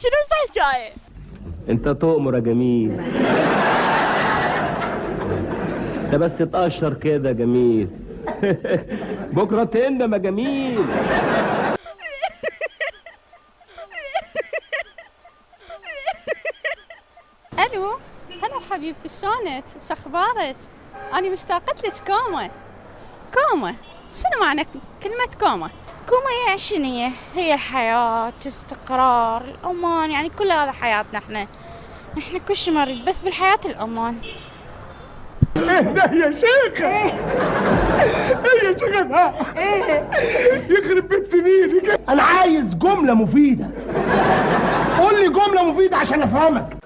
شنو الحكايه؟ انت تؤمر يا جميل. انت بس تقشر كده جميل. بكره تندم يا جميل. الو، هلا حبيبتي، شلونك؟ شخبارك؟ أنا مشتاقت لك. كومة كومة، شنو معنى كلمة كومة؟ كوما يعني شنو هي الحياة، استقرار، الأمان، يعني كل هذا حياتنا احنا كل شيء نريد بس بالحياة الأمان. ايه ده يا شيخة؟ ايه يا شيخة ده؟ ايه؟ يخرب بيت سنينك. انا عايز جملة مفيدة. قول لي جملة مفيدة عشان افهمك.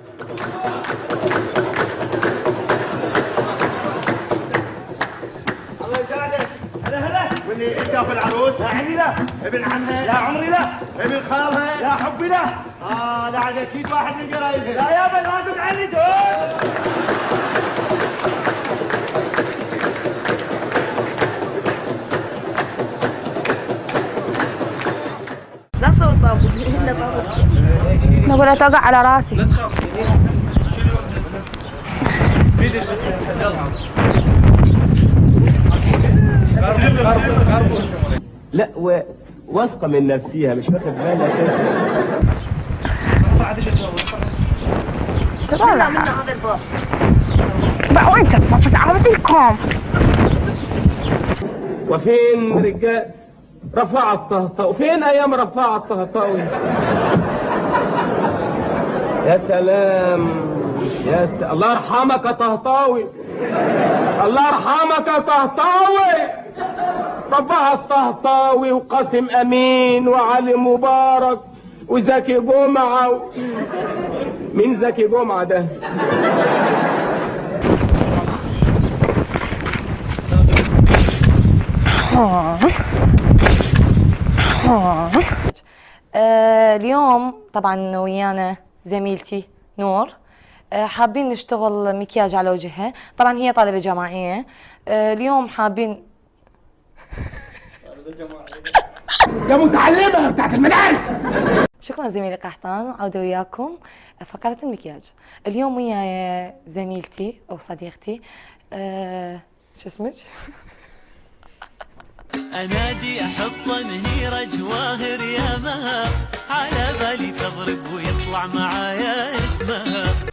الله يساعدك. هلا واللي انت في العروس؟ لا عمري لا. ابن عمها؟ لا عمري لا. ابن خالها؟ لا حبي لا. لا عاد اكيد واحد من قرايبها. لا يابا لازم عني دول. لا صوت طابوت الا طابوت. نقول توقع على راسي. لا واثقه من نفسيها، مش واخد بالها كده. لا من هذا الباب. بقى وين شفصت عربتكم؟ وفين رجال رفاعة الطهطاوي؟ فين ايام رفاعة الطهطاوي؟ يا سلام الله يرحمك يا طهطاوي. الله يرحمك يا طهطاوي. رفاعة الطهطاوي وقاسم امين وعلي مبارك وزكي جمعة مين زكي جمعة ده؟ اليوم طبعا ويانا زميلتي نور، حابين نشتغل مكياج على وجهها. طبعا هي طالبة جامعية. اليوم حابين يا متعلمة بتاعت المدارس. شكرا زميلي قحطان. عودة وياكم فقرة المكياج. اليوم وياي زميلتي أو صديقتي شو اسمك؟ أنادي أحصن هيرة جواهر يا مها، على بالي تضرب ويطلع معايا اسمها.